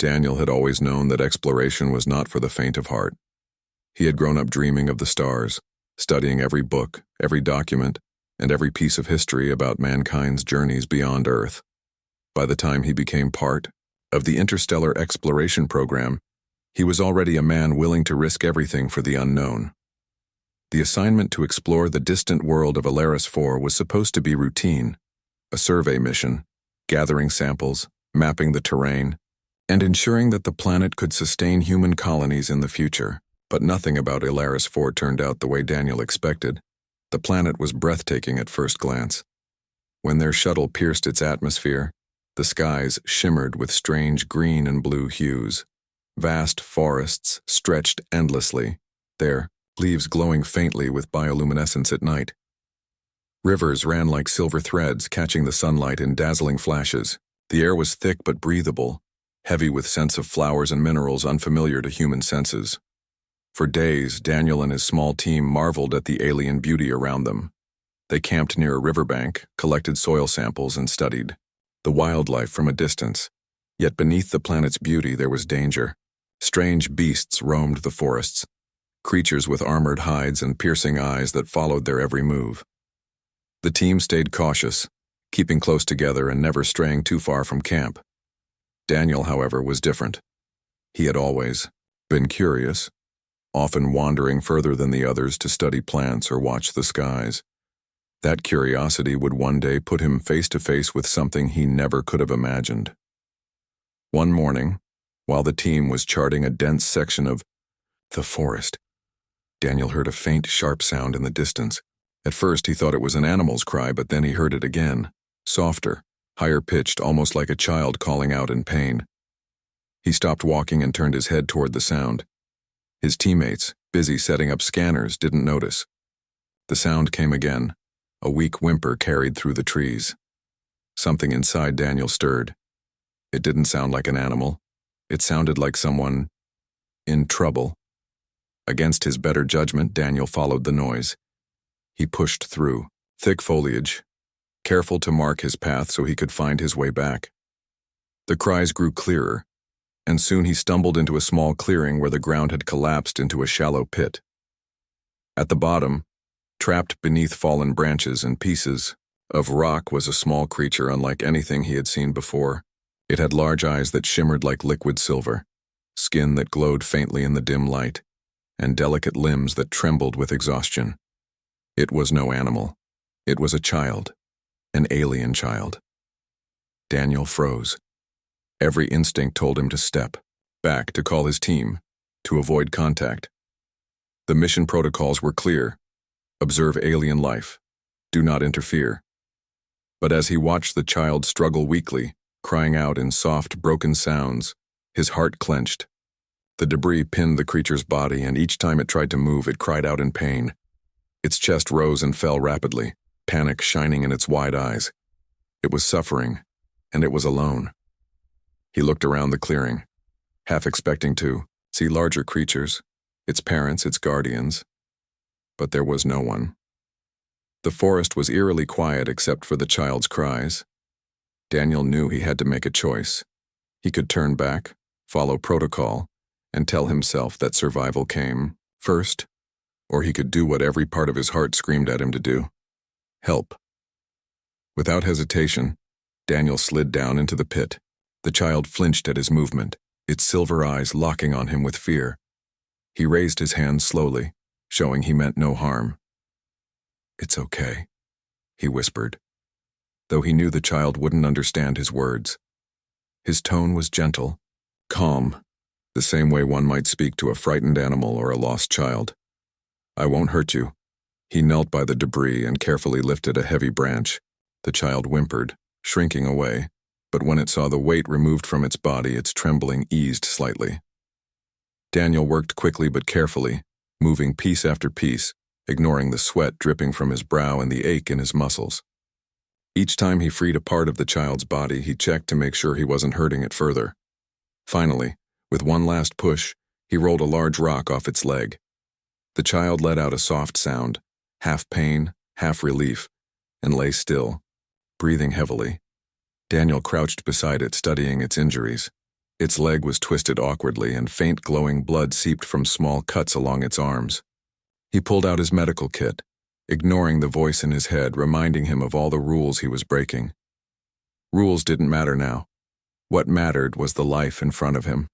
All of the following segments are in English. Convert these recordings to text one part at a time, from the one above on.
Daniel had always known that exploration was not for the faint of heart. He had grown up dreaming of the stars, studying every book, every document, and every piece of history about mankind's journeys beyond Earth. By the time he became part of the interstellar exploration program, he was already a man willing to risk everything for the unknown. The assignment to explore the distant world of Alaris 4 was supposed to be routine, a survey mission, gathering samples, mapping the terrain, and ensuring that the planet could sustain human colonies in the future. But nothing about Alaris 4 turned out the way Daniel expected. The planet was breathtaking at first glance. When their shuttle pierced its atmosphere, the skies shimmered with strange green and blue hues. Vast forests stretched endlessly, their leaves glowing faintly with bioluminescence at night. Rivers ran like silver threads, catching the sunlight in dazzling flashes. The air was thick but breathable, heavy with scents of flowers and minerals unfamiliar to human senses. For days, Daniel and his small team marveled at the alien beauty around them. They camped near a riverbank, collected soil samples, and studied the wildlife from a distance. Yet beneath the planet's beauty there was danger. Strange beasts roamed the forests, creatures with armored hides and piercing eyes that followed their every move. The team stayed cautious, keeping close together and never straying too far from camp. Daniel, however, was different. He had always been curious, often wandering further than the others to study plants or watch the skies. That curiosity would one day put him face to face with something he never could have imagined. One morning, while the team was charting a dense section of the forest, Daniel heard a faint, sharp sound in the distance. At first he thought it was an animal's cry, but then he heard it again, softer, higher-pitched, almost like a child calling out in pain. He stopped walking and turned his head toward the sound. His teammates, busy setting up scanners, didn't notice. The sound came again. A weak whimper carried through the trees. Something inside Daniel stirred. It didn't sound like an animal. It sounded like someone in trouble. Against his better judgment, Daniel followed the noise. He pushed through thick foliage, careful to mark his path so he could find his way back. The cries grew clearer, and soon he stumbled into a small clearing where the ground had collapsed into a shallow pit. At the bottom, trapped beneath fallen branches and pieces of rock, was a small creature unlike anything he had seen before. It had large eyes that shimmered like liquid silver, skin that glowed faintly in the dim light, and delicate limbs that trembled with exhaustion. It was no animal. It was a child. An alien child. Daniel froze. Every instinct told him to step back, to call his team, to avoid contact. The mission protocols were clear. Observe alien life. Do not interfere. But as he watched the child struggle weakly, crying out in soft, broken sounds, his heart clenched. The debris pinned the creature's body, and each time it tried to move, it cried out in pain. Its chest rose and fell rapidly, panic shining in its wide eyes. It was suffering, and it was alone. He looked around the clearing, half expecting to see larger creatures, its parents, its guardians. But there was no one. The forest was eerily quiet except for the child's cries. Daniel knew he had to make a choice. He could turn back, follow protocol, and tell himself that survival came first, or he could do what every part of his heart screamed at him to do: help. Without hesitation, Daniel slid down into the pit. The child flinched at his movement, its silver eyes locking on him with fear. He raised his hand slowly, showing he meant no harm. "It's okay," he whispered, though he knew the child wouldn't understand his words. His tone was gentle, calm, the same way one might speak to a frightened animal or a lost child. "I won't hurt you." He knelt by the debris and carefully lifted a heavy branch. The child whimpered, shrinking away, but when it saw the weight removed from its body, its trembling eased slightly. Daniel worked quickly but carefully, moving piece after piece, ignoring the sweat dripping from his brow and the ache in his muscles. Each time he freed a part of the child's body, he checked to make sure he wasn't hurting it further. Finally, with one last push, he rolled a large rock off its leg. The child let out a soft sound, half pain, half relief, and lay still, breathing heavily. Daniel crouched beside it, studying its injuries. Its leg was twisted awkwardly, and faint glowing blood seeped from small cuts along its arms. He pulled out his medical kit, ignoring the voice in his head, reminding him of all the rules he was breaking. Rules didn't matter now. What mattered was the life in front of him.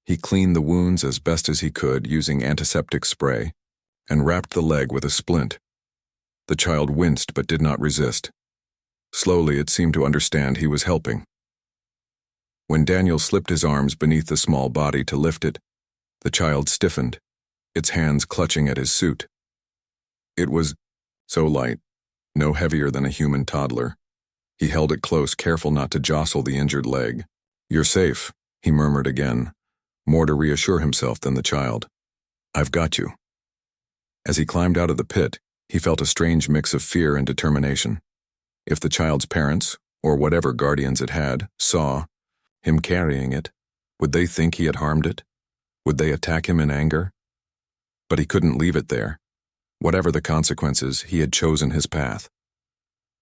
He cleaned the wounds as best as he could using antiseptic spray and wrapped the leg with a splint. The child winced but did not resist. Slowly, it seemed to understand he was helping. When Daniel slipped his arms beneath the small body to lift it, the child stiffened, its hands clutching at his suit. It was so light, no heavier than a human toddler. He held it close, careful not to jostle the injured leg. "You're safe," he murmured again, more to reassure himself than the child. "I've got you." As he climbed out of the pit, he felt a strange mix of fear and determination. If the child's parents, or whatever guardians it had, saw him carrying it, would they think he had harmed it? Would they attack him in anger? But he couldn't leave it there. Whatever the consequences, he had chosen his path.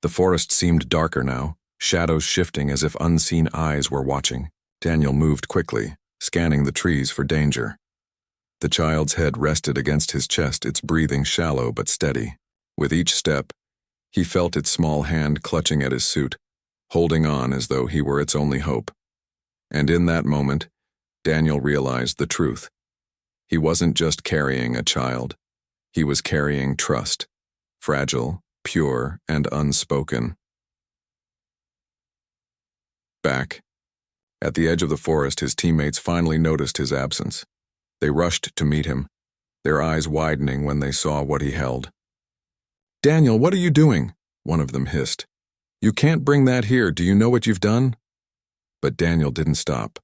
The forest seemed darker now, shadows shifting as if unseen eyes were watching. Daniel moved quickly, scanning the trees for danger. The child's head rested against his chest, its breathing shallow but steady. With each step, he felt its small hand clutching at his suit, holding on as though he were its only hope. And in that moment, Daniel realized the truth. He wasn't just carrying a child. He was carrying trust, fragile, pure, and unspoken. Back. At the edge of the forest, his teammates finally noticed his absence. They rushed to meet him, their eyes widening when they saw what he held. "Daniel, what are you doing?" one of them hissed. "You can't bring that here. Do you know what you've done?" But Daniel didn't stop.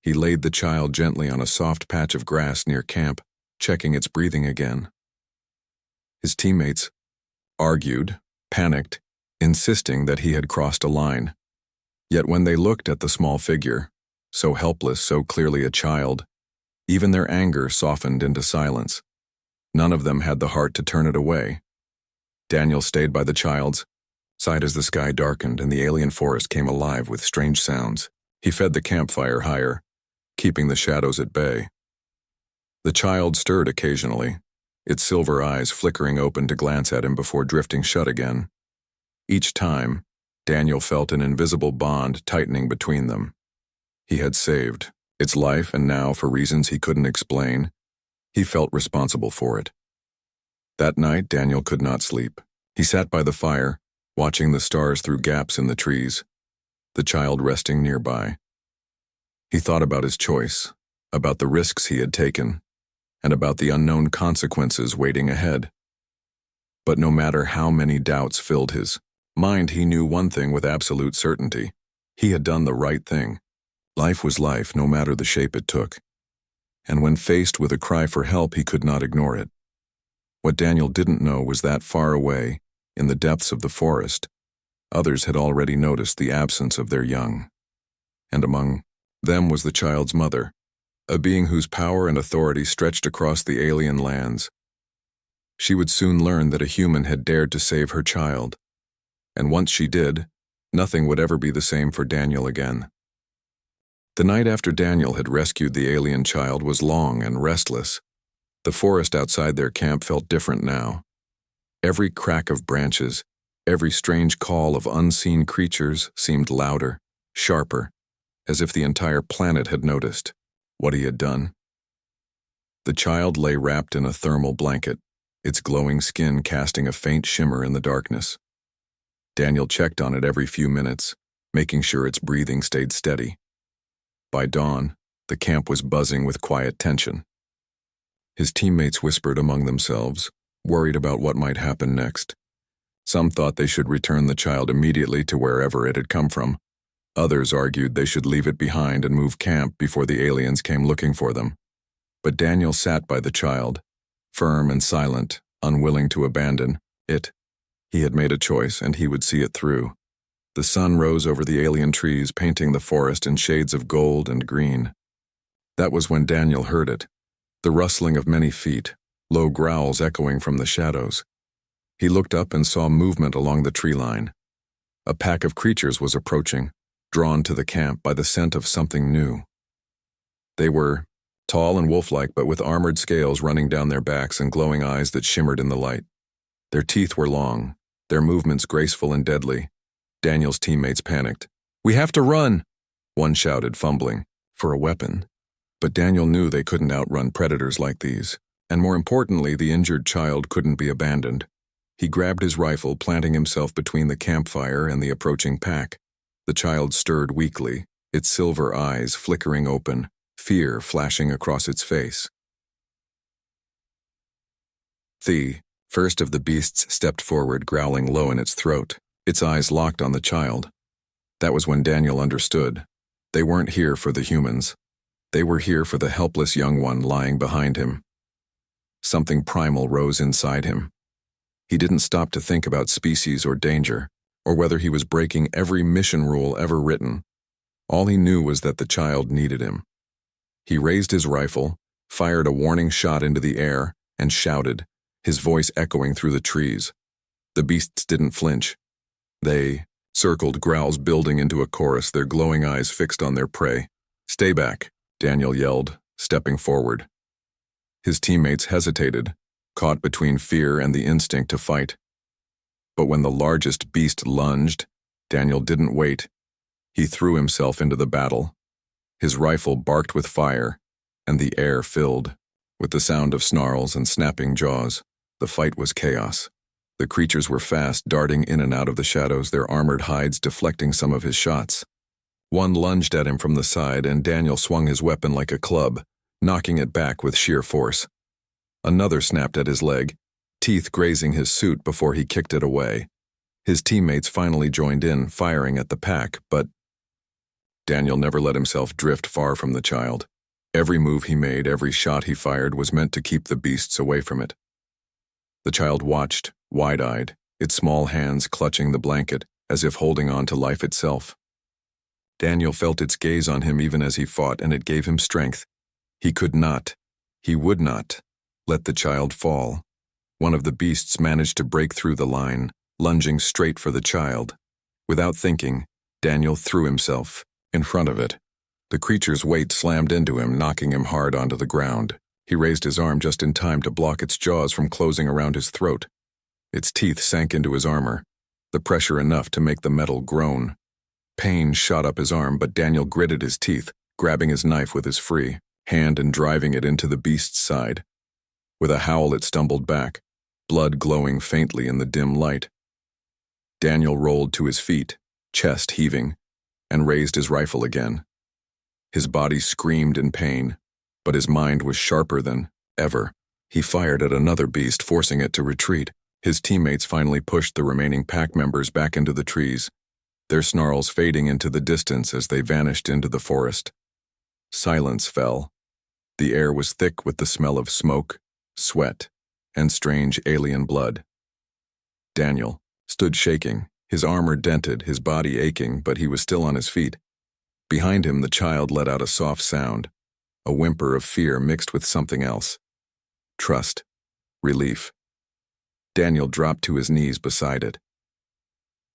He laid the child gently on a soft patch of grass near camp, checking its breathing again. His teammates argued, panicked, insisting that he had crossed a line. Yet when they looked at the small figure, so helpless, so clearly a child, even their anger softened into silence. None of them had the heart to turn it away. Daniel stayed by the child's side as the sky darkened and the alien forest came alive with strange sounds. He fed the campfire higher, keeping the shadows at bay. The child stirred occasionally, its silver eyes flickering open to glance at him before drifting shut again. Each time, Daniel felt an invisible bond tightening between them. He had saved its life, and now, for reasons he couldn't explain, he felt responsible for it. That night, Daniel could not sleep. He sat by the fire, watching the stars through gaps in the trees, the child resting nearby. He thought about his choice, about the risks he had taken, and about the unknown consequences waiting ahead. But no matter how many doubts filled his mind, he knew one thing with absolute certainty. He had done the right thing. Life was life, no matter the shape it took. And when faced with a cry for help, he could not ignore it. What Daniel didn't know was that far away, in the depths of the forest, others had already noticed the absence of their young. And among them was the child's mother, a being whose power and authority stretched across the alien lands. She would soon learn that a human had dared to save her child. And once she did, nothing would ever be the same for Daniel again. The night after Daniel had rescued the alien child was long and restless. The forest outside their camp felt different now. Every crack of branches, every strange call of unseen creatures seemed louder, sharper, as if the entire planet had noticed what he had done. The child lay wrapped in a thermal blanket, its glowing skin casting a faint shimmer in the darkness. Daniel checked on it every few minutes, making sure its breathing stayed steady. By dawn, the camp was buzzing with quiet tension. His teammates whispered among themselves, worried about what might happen next. Some thought they should return the child immediately to wherever it had come from. Others argued they should leave it behind and move camp before the aliens came looking for them. But Daniel sat by the child, firm and silent, unwilling to abandon it. He had made a choice, and he would see it through. The sun rose over the alien trees, painting the forest in shades of gold and green. That was when Daniel heard it, the rustling of many feet, low growls echoing from the shadows. He looked up and saw movement along the tree line. A pack of creatures was approaching, drawn to the camp by the scent of something new. They were tall and wolf-like, but with armored scales running down their backs and glowing eyes that shimmered in the light. Their teeth were long, their movements graceful and deadly. Daniel's teammates panicked. "We have to run!" one shouted, fumbling for a weapon. But Daniel knew they couldn't outrun predators like these, and more importantly, the injured child couldn't be abandoned. He grabbed his rifle, planting himself between the campfire and the approaching pack. The child stirred weakly, its silver eyes flickering open, fear flashing across its face. The first of the beasts stepped forward, growling low in its throat, its eyes locked on the child. That was when Daniel understood. They weren't here for the humans. They were here for the helpless young one lying behind him. Something primal rose inside him. He didn't stop to think about species or danger, or whether he was breaking every mission rule ever written. All he knew was that the child needed him. He raised his rifle, fired a warning shot into the air, and shouted, his voice echoing through the trees. The beasts didn't flinch. They circled, growls building into a chorus, their glowing eyes fixed on their prey. "Stay back," Daniel yelled, stepping forward. His teammates hesitated, caught between fear and the instinct to fight. But when the largest beast lunged, Daniel didn't wait. He threw himself into the battle. His rifle barked with fire, and the air filled with the sound of snarls and snapping jaws. The fight was chaos. The creatures were fast, darting in and out of the shadows, their armored hides deflecting some of his shots. One lunged at him from the side, and Daniel swung his weapon like a club, knocking it back with sheer force. Another snapped at his leg, teeth grazing his suit before he kicked it away. His teammates finally joined in, firing at the pack, but Daniel never let himself drift far from the child. Every move he made, every shot he fired was meant to keep the beasts away from it. The child watched, wide-eyed, its small hands clutching the blanket, as if holding on to life itself. Daniel felt its gaze on him even as he fought, and it gave him strength. He would not, let the child fall. One of the beasts managed to break through the line, lunging straight for the child. Without thinking, Daniel threw himself in front of it. The creature's weight slammed into him, knocking him hard onto the ground. He raised his arm just in time to block its jaws from closing around his throat. Its teeth sank into his armor, the pressure enough to make the metal groan. Pain shot up his arm, but Daniel gritted his teeth, grabbing his knife with his free hand and driving it into the beast's side. With a howl, it stumbled back, blood glowing faintly in the dim light. Daniel rolled to his feet, chest heaving, and raised his rifle again. His body screamed in pain, but his mind was sharper than ever. He fired at another beast, forcing it to retreat. His teammates finally pushed the remaining pack members back into the trees, their snarls fading into the distance as they vanished into the forest. Silence fell. The air was thick with the smell of smoke, sweat, and strange alien blood. Daniel stood shaking, his armor dented, his body aching, but he was still on his feet. Behind him, the child let out a soft sound, a whimper of fear mixed with something else. Trust. Relief. Daniel dropped to his knees beside it.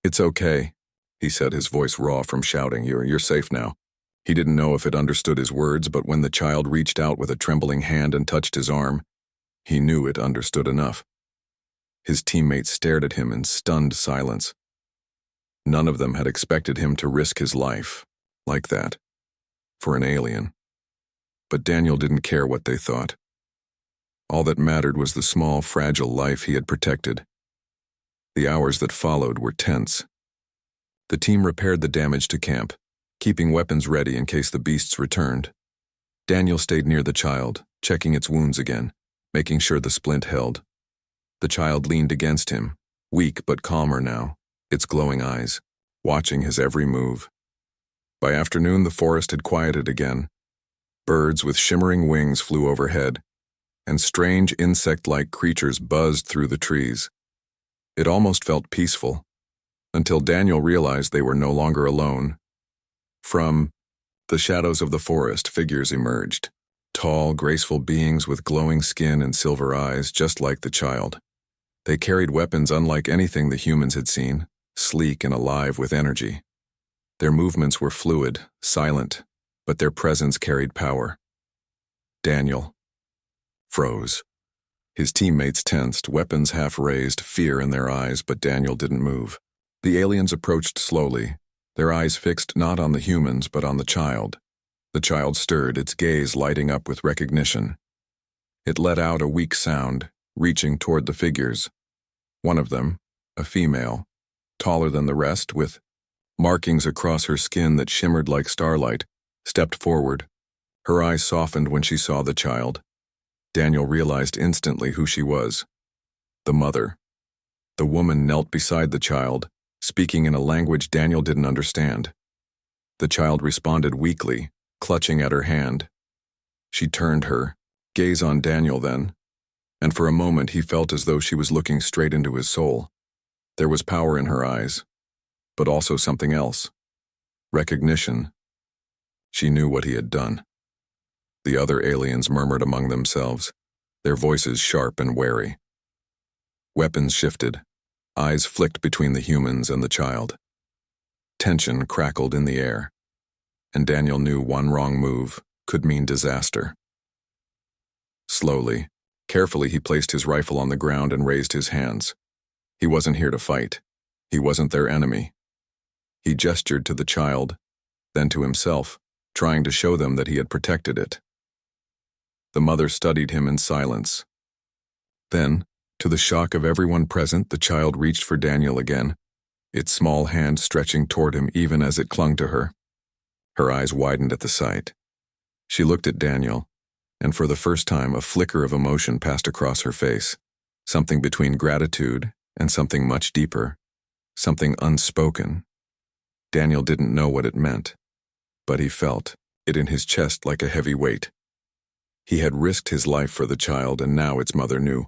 "It's okay," he said, his voice raw from shouting. You're safe now." He didn't know if it understood his words, but when the child reached out with a trembling hand and touched his arm, he knew it understood enough. His teammates stared at him in stunned silence. None of them had expected him to risk his life like that for an alien. But Daniel didn't care what they thought. All that mattered was the small, fragile life he had protected. The hours that followed were tense. The team repaired the damage to camp, keeping weapons ready in case the beasts returned. Daniel stayed near the child, checking its wounds again, making sure the splint held. The child leaned against him, weak but calmer now, its glowing eyes, watching his every move. By afternoon, the forest had quieted again. Birds with shimmering wings flew overhead, and strange insect-like creatures buzzed through the trees. It almost felt peaceful, until Daniel realized they were no longer alone. From the shadows of the forest, figures emerged, tall, graceful beings with glowing skin and silver eyes, just like the child. They carried weapons unlike anything the humans had seen, sleek and alive with energy. Their movements were fluid, silent, but their presence carried power. Daniel froze. His teammates tensed, weapons half raised, fear in their eyes, but Daniel didn't move. The aliens approached slowly, their eyes fixed not on the humans but on the child. The child stirred, its gaze lighting up with recognition. It let out a weak sound, reaching toward the figures. One of them, a female, taller than the rest, with markings across her skin that shimmered like starlight, stepped forward. Her eyes softened when she saw the child. Daniel realized instantly who she was. The mother. The woman knelt beside the child, speaking in a language Daniel didn't understand. The child responded weakly, clutching at her hand. She turned her gaze on Daniel then, and for a moment he felt as though she was looking straight into his soul. There was power in her eyes, but also something else. Recognition. She knew what he had done. The other aliens murmured among themselves, their voices sharp and wary. Weapons shifted. Eyes flicked between the humans and the child. Tension crackled in the air, and Daniel knew one wrong move could mean disaster. Slowly, carefully he placed his rifle on the ground and raised his hands. He wasn't here to fight. He wasn't their enemy. He gestured to the child, then to himself, trying to show them that he had protected it. The mother studied him in silence. Then, to the shock of everyone present, the child reached for Daniel again, its small hand stretching toward him even as it clung to her. Her eyes widened at the sight. She looked at Daniel, and for the first time a flicker of emotion passed across her face, something between gratitude and something much deeper, something unspoken. Daniel didn't know what it meant, but he felt it in his chest like a heavy weight. He had risked his life for the child, and now its mother knew.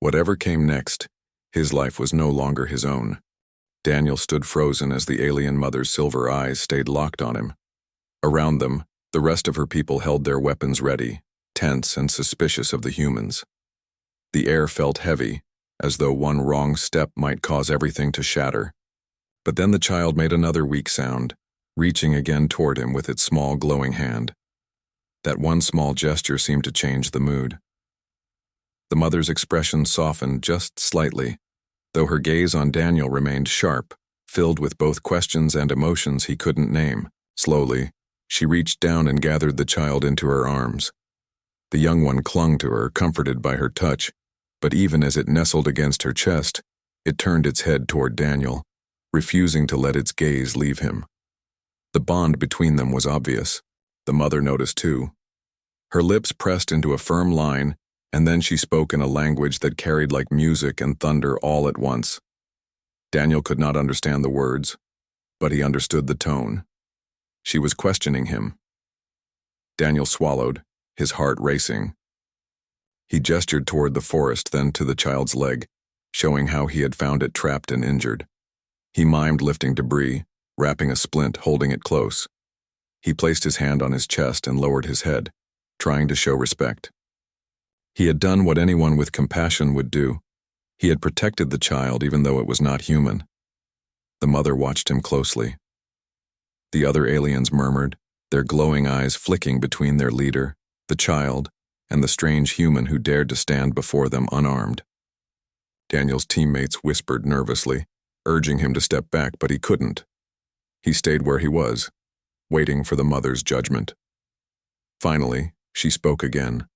Whatever came next, his life was no longer his own. Daniel stood frozen as the alien mother's silver eyes stayed locked on him. Around them, the rest of her people held their weapons ready, tense and suspicious of the humans. The air felt heavy, as though one wrong step might cause everything to shatter. But then the child made another weak sound, reaching again toward him with its small glowing hand. That one small gesture seemed to change the mood. The mother's expression softened just slightly, though her gaze on Daniel remained sharp, filled with both questions and emotions he couldn't name. Slowly, she reached down and gathered the child into her arms. The young one clung to her, comforted by her touch, but even as it nestled against her chest, it turned its head toward Daniel, refusing to let its gaze leave him. The bond between them was obvious. The mother noticed too. Her lips pressed into a firm line, and then she spoke in a language that carried like music and thunder all at once. Daniel could not understand the words, but he understood the tone. She was questioning him. Daniel swallowed, his heart racing. He gestured toward the forest, then to the child's leg, showing how he had found it trapped and injured. He mimed lifting debris, wrapping a splint, holding it close. He placed his hand on his chest and lowered his head, trying to show respect. He had done what anyone with compassion would do. He had protected the child even though it was not human. The mother watched him closely. The other aliens murmured, their glowing eyes flicking between their leader, the child, and the strange human who dared to stand before them unarmed. Daniel's teammates whispered nervously, urging him to step back, but he couldn't. He stayed where he was, waiting for the mother's judgment. Finally, she spoke again,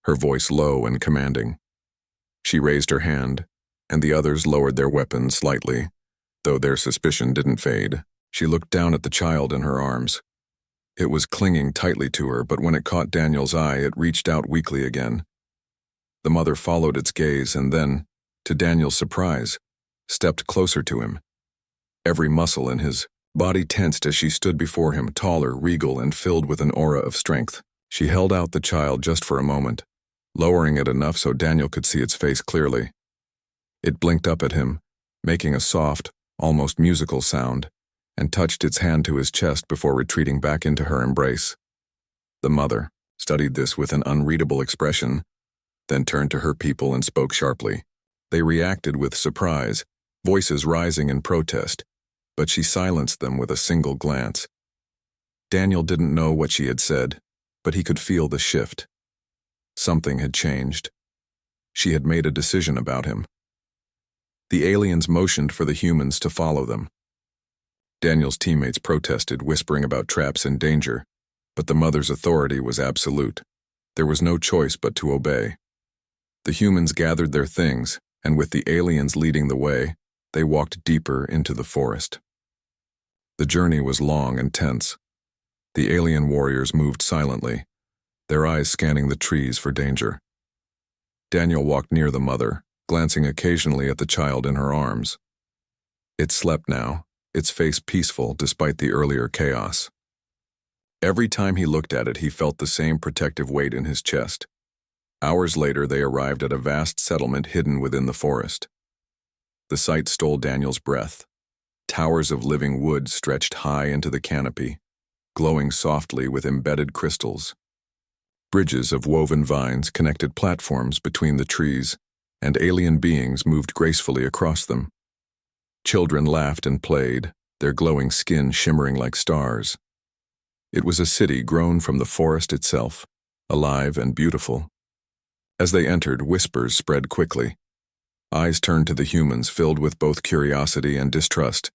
her voice low and commanding. She raised her hand, and the others lowered their weapons slightly, though their suspicion didn't fade. She looked down at the child in her arms. It was clinging tightly to her, but when it caught Daniel's eye, it reached out weakly again. The mother followed its gaze and then, to Daniel's surprise, stepped closer to him. Every muscle in his body tensed as she stood before him, taller, regal, and filled with an aura of strength. She held out the child just for a moment, lowering it enough so Daniel could see its face clearly. It blinked up at him, making a soft, almost musical sound, and touched its hand to his chest before retreating back into her embrace. The mother studied this with an unreadable expression, then turned to her people and spoke sharply. They reacted with surprise, voices rising in protest. but she silenced them with a single glance. Daniel didn't know what she had said, but he could feel the shift. Something had changed. She had made a decision about him. The aliens motioned for the humans to follow them. Daniel's teammates protested, whispering about traps and danger, but the mother's authority was absolute. There was no choice but to obey. The humans gathered their things, and with the aliens leading the way, they walked deeper into the forest. The journey was long and tense. The alien warriors moved silently, their eyes scanning the trees for danger. Daniel walked near the mother, glancing occasionally at the child in her arms. It slept now, its face peaceful despite the earlier chaos. Every time he looked at it, he felt the same protective weight in his chest. Hours later, they arrived at a vast settlement hidden within the forest. The sight stole Daniel's breath. Towers of living wood stretched high into the canopy, glowing softly with embedded crystals. Bridges of woven vines connected platforms between the trees, and alien beings moved gracefully across them. Children laughed and played, their glowing skin shimmering like stars. It was a city grown from the forest itself, alive and beautiful. As they entered, whispers spread quickly. Eyes turned to the humans, filled with both curiosity and distrust.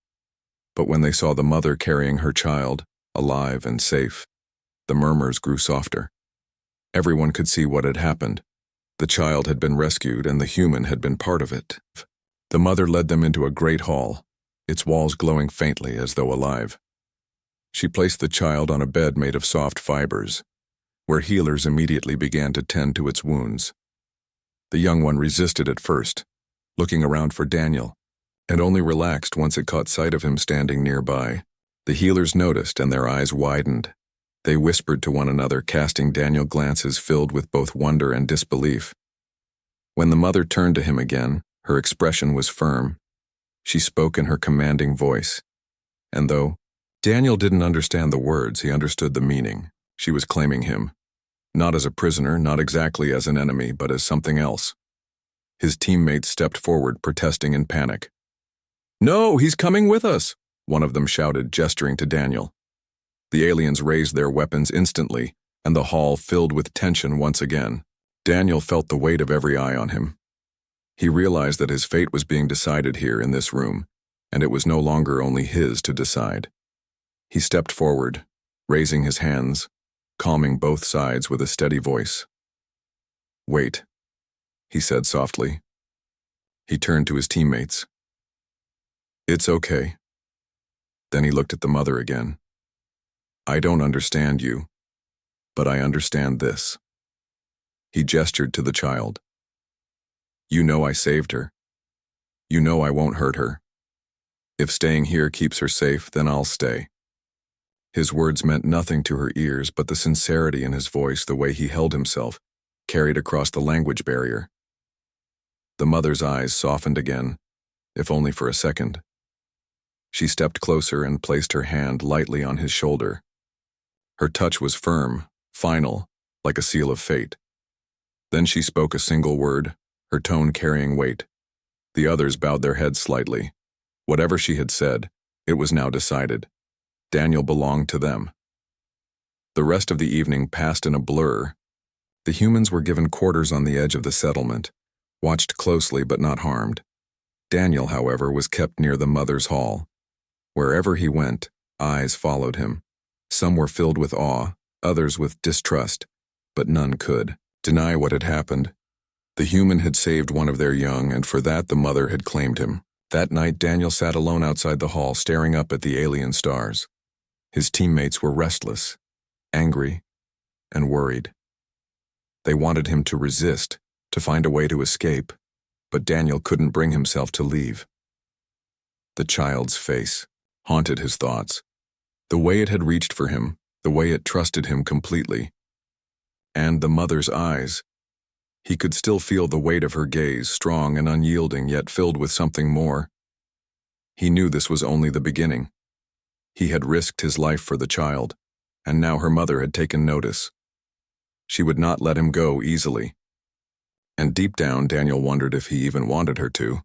But when they saw the mother carrying her child, alive and safe, the murmurs grew softer. Everyone could see what had happened. The child had been rescued, and the human had been part of it. The mother led them into a great hall, its walls glowing faintly as though alive. She placed the child on a bed made of soft fibers, where healers immediately began to tend to its wounds. The young one resisted at first, looking around for Daniel, and only relaxed once it caught sight of him standing nearby. The healers noticed, and their eyes widened. They whispered to one another, casting Daniel glances filled with both wonder and disbelief. When the mother turned to him again, her expression was firm. She spoke in her commanding voice. And though Daniel didn't understand the words, he understood the meaning. She was claiming him, not as a prisoner, not exactly as an enemy, but as something else. His teammates stepped forward, protesting in panic. "No, he's coming with us," one of them shouted, gesturing to Daniel. The aliens raised their weapons instantly, and the hall filled with tension once again. Daniel felt the weight of every eye on him. He realized that his fate was being decided here in this room, and it was no longer only his to decide. He stepped forward, raising his hands, calming both sides with a steady voice. "Wait," he said softly. He turned to his teammates. "It's okay." Then he looked at the mother again. "I don't understand you, but I understand this." He gestured to the child. "You know I saved her. You know I won't hurt her. If staying here keeps her safe, then I'll stay." His words meant nothing to her ears, but the sincerity in his voice, the way he held himself, carried across the language barrier. The mother's eyes softened again, if only for a second. She stepped closer and placed her hand lightly on his shoulder. Her touch was firm, final, like a seal of fate. Then she spoke a single word, her tone carrying weight. The others bowed their heads slightly. Whatever she had said, it was now decided. Daniel belonged to them. The rest of the evening passed in a blur. The humans were given quarters on the edge of the settlement, watched closely but not harmed. Daniel, however, was kept near the mother's hall. Wherever he went, eyes followed him. Some were filled with awe, others with distrust, but none could deny what had happened. The human had saved one of their young, and for that the mother had claimed him. That night, Daniel sat alone outside the hall, staring up at the alien stars. His teammates were restless, angry, and worried. They wanted him to resist, to find a way to escape, but Daniel couldn't bring himself to leave. The child's face haunted his thoughts. The way it had reached for him, the way it trusted him completely. And the mother's eyes. He could still feel the weight of her gaze, strong and unyielding, yet filled with something more. He knew this was only the beginning. He had risked his life for the child, and now her mother had taken notice. She would not let him go easily. And deep down, Daniel wondered if he even wanted her to.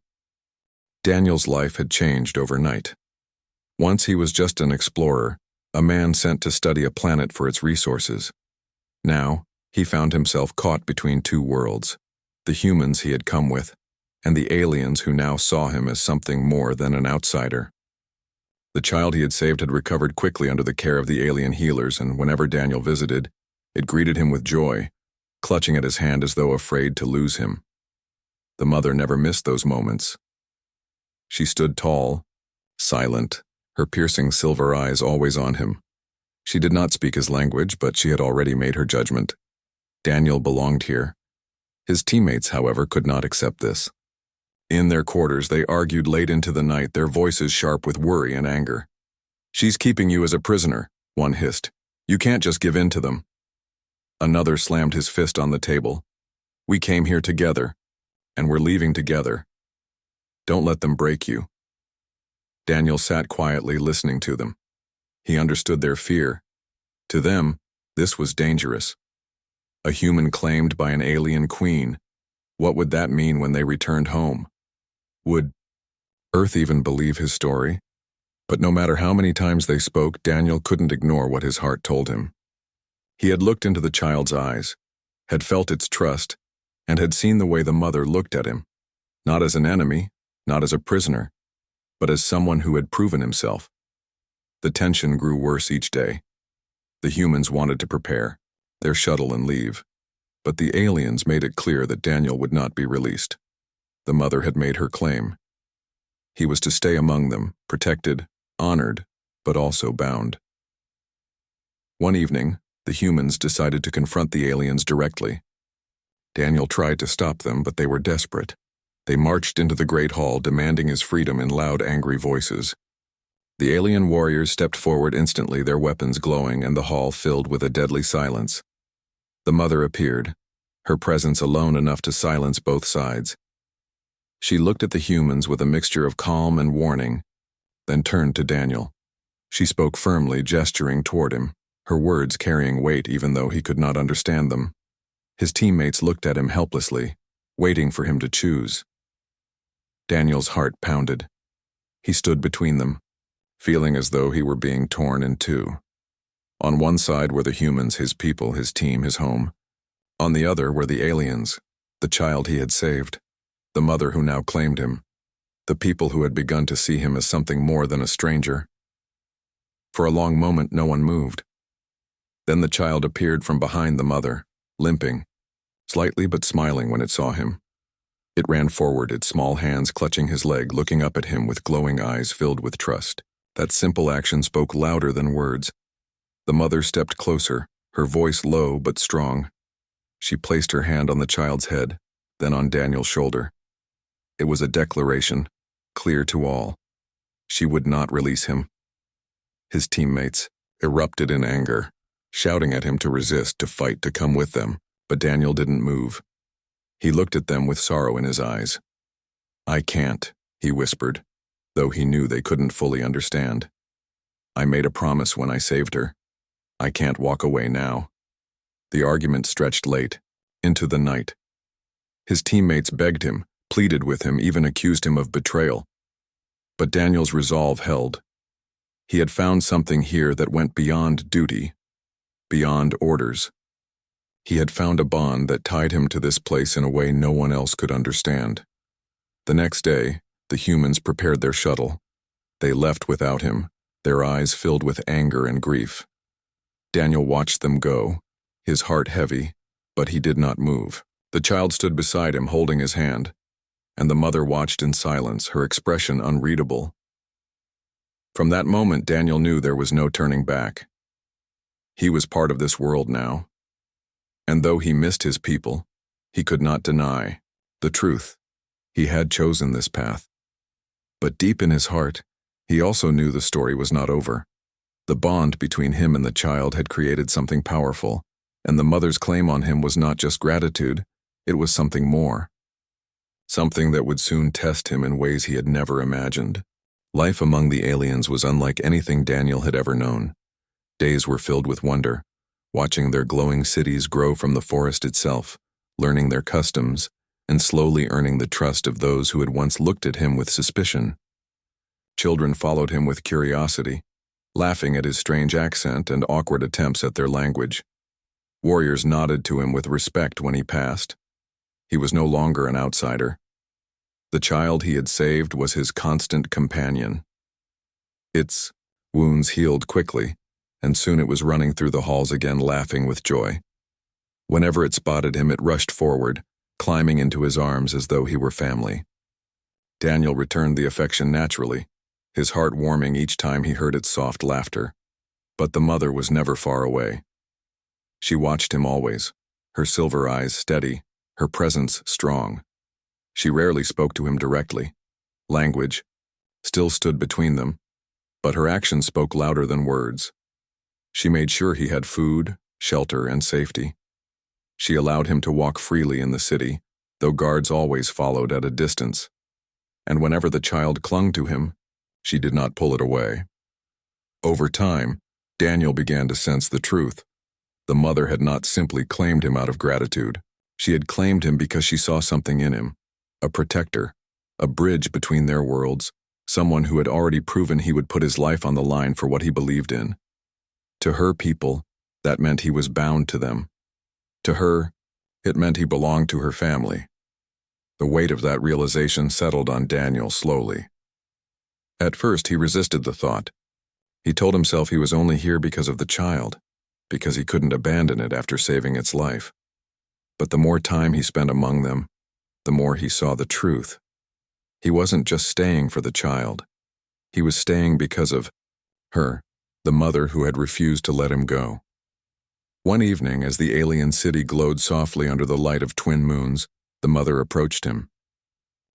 Daniel's life had changed overnight. Once he was just an explorer, a man sent to study a planet for its resources. Now, he found himself caught between two worlds, the humans he had come with, and the aliens who now saw him as something more than an outsider. The child he had saved had recovered quickly under the care of the alien healers, and whenever Daniel visited, it greeted him with joy, clutching at his hand as though afraid to lose him. The mother never missed those moments. She stood tall, silent, her piercing silver eyes always on him. She did not speak his language, but she had already made her judgment. Daniel belonged here. His teammates, however, could not accept this. In their quarters, they argued late into the night, their voices sharp with worry and anger. "She's keeping you as a prisoner," one hissed. "You can't just give in to them." Another slammed his fist on the table. "We came here together, and we're leaving together. Don't let them break you." Daniel sat quietly listening to them. He understood their fear. To them, this was dangerous. A human claimed by an alien queen. What would that mean when they returned home? Would Earth even believe his story? But no matter how many times they spoke, Daniel couldn't ignore what his heart told him. He had looked into the child's eyes, had felt its trust, and had seen the way the mother looked at him, not as an enemy, not as a prisoner, but as someone who had proven himself. The tension grew worse each day. The humans wanted to prepare their shuttle and leave, but the aliens made it clear that Daniel would not be released. The mother had made her claim. He was to stay among them, protected, honored, but also bound. One evening, the humans decided to confront the aliens directly. Daniel tried to stop them, but they were desperate. They marched into the great hall, demanding his freedom in loud, angry voices. The alien warriors stepped forward instantly, their weapons glowing, and the hall filled with a deadly silence. The mother appeared, her presence alone enough to silence both sides. She looked at the humans with a mixture of calm and warning, then turned to Daniel. She spoke firmly, gesturing toward him, her words carrying weight even though he could not understand them. His teammates looked at him helplessly, waiting for him to choose. Daniel's heart pounded. He stood between them, feeling as though he were being torn in two. On one side were the humans, his people, his team, his home. On the other were the aliens, the child he had saved, the mother who now claimed him, the people who had begun to see him as something more than a stranger. For a long moment, no one moved. Then the child appeared from behind the mother, limping, slightly but smiling when it saw him. It ran forward, its small hands clutching his leg, looking up at him with glowing eyes filled with trust. That simple action spoke louder than words. The mother stepped closer, her voice low but strong. She placed her hand on the child's head, then on Daniel's shoulder. It was a declaration, clear to all. She would not release him. His teammates erupted in anger, shouting at him to resist, to fight, to come with them, but Daniel didn't move. He looked at them with sorrow in his eyes. "I can't," he whispered, though he knew they couldn't fully understand. "I made a promise when I saved her. I can't walk away now." The argument stretched late, into the night. His teammates begged him, pleaded with him, even accused him of betrayal. But Daniel's resolve held. He had found something here that went beyond duty, beyond orders. He had found a bond that tied him to this place in a way no one else could understand. The next day, the humans prepared their shuttle. They left without him, their eyes filled with anger and grief. Daniel watched them go, his heart heavy, but he did not move. The child stood beside him, holding his hand, and the mother watched in silence, her expression unreadable. From that moment, Daniel knew there was no turning back. He was part of this world now. And though he missed his people, he could not deny the truth. He had chosen this path. But deep in his heart, he also knew the story was not over. The bond between him and the child had created something powerful, and the mother's claim on him was not just gratitude, it was something more. Something that would soon test him in ways he had never imagined. Life among the aliens was unlike anything Daniel had ever known. Days were filled with wonder, watching their glowing cities grow from the forest itself, learning their customs, and slowly earning the trust of those who had once looked at him with suspicion. Children followed him with curiosity, laughing at his strange accent and awkward attempts at their language. Warriors nodded to him with respect when he passed. He was no longer an outsider. The child he had saved was his constant companion. Its wounds healed quickly, and soon it was running through the halls again, laughing with joy. Whenever it spotted him, it rushed forward, climbing into his arms as though he were family. Daniel returned the affection naturally, his heart warming each time he heard its soft laughter. But the mother was never far away. She watched him always, her silver eyes steady, her presence strong. She rarely spoke to him directly. Language still stood between them, but her actions spoke louder than words. She made sure he had food, shelter, and safety. She allowed him to walk freely in the city, though guards always followed at a distance. And whenever the child clung to him, she did not pull it away. Over time, Daniel began to sense the truth. The mother had not simply claimed him out of gratitude. She had claimed him because she saw something in him, a protector, a bridge between their worlds, someone who had already proven he would put his life on the line for what he believed in. To her people, that meant he was bound to them. To her, it meant he belonged to her family. The weight of that realization settled on Daniel slowly. At first, he resisted the thought. He told himself he was only here because of the child, because he couldn't abandon it after saving its life. But the more time he spent among them, the more he saw the truth. He wasn't just staying for the child. He was staying because of her, the mother who had refused to let him go. One evening, as the alien city glowed softly under the light of twin moons, the mother approached him.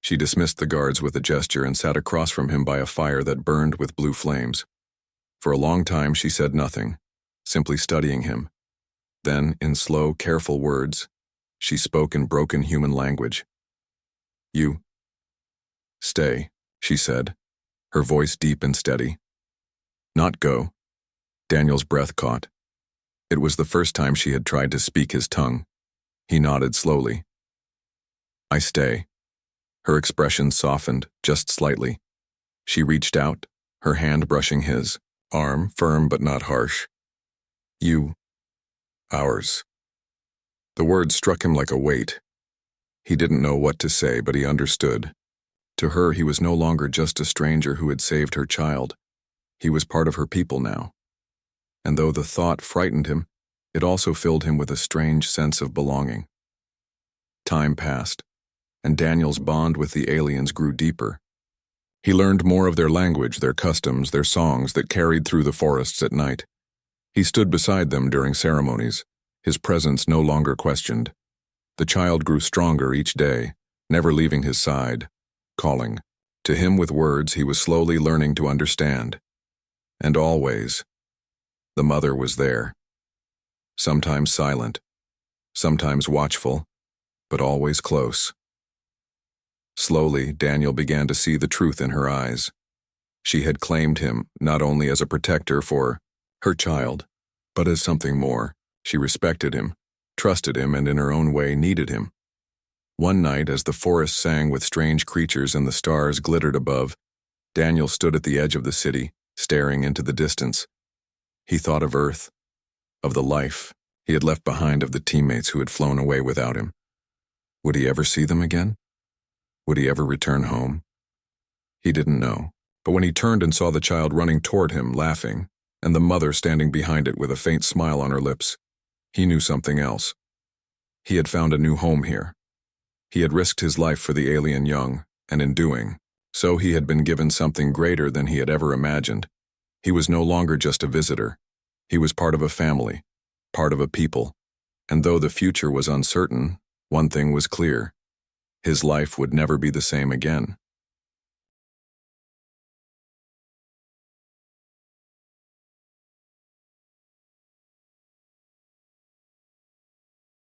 She dismissed the guards with a gesture and sat across from him by a fire that burned with blue flames. For a long time she said nothing, simply studying him. Then, in slow, careful words, she spoke in broken human language. "You stay," she said, her voice deep and steady. "Not go." Daniel's breath caught. It was the first time she had tried to speak his tongue. He nodded slowly. "I stay." Her expression softened, just slightly. She reached out, her hand brushing his arm, firm but not harsh. "You. Ours." The words struck him like a weight. He didn't know what to say, but he understood. To her, he was no longer just a stranger who had saved her child. He was part of her people now. And though the thought frightened him, it also filled him with a strange sense of belonging. Time passed, and Daniel's bond with the aliens grew deeper. He learned more of their language, their customs, their songs that carried through the forests at night. He stood beside them during ceremonies, his presence no longer questioned. The child grew stronger each day, never leaving his side, calling. To him with words he was slowly learning to understand. And always, the mother was there. Sometimes silent, sometimes watchful, but always close. Slowly, Daniel began to see the truth in her eyes. She had claimed him not only as a protector for her child, but as something more. She respected him, trusted him, and in her own way needed him. One night, as the forest sang with strange creatures and the stars glittered above, Daniel stood at the edge of the city, staring into the distance. He thought of Earth, of the life he had left behind, of the teammates who had flown away without him. Would he ever see them again? Would he ever return home? He didn't know, but when he turned and saw the child running toward him, laughing, and the mother standing behind it with a faint smile on her lips, he knew something else. He had found a new home here. He had risked his life for the alien young, and in doing so he had been given something greater than he had ever imagined. He was no longer just a visitor. He was part of a family, part of a people, and though the future was uncertain, one thing was clear. His life would never be the same again.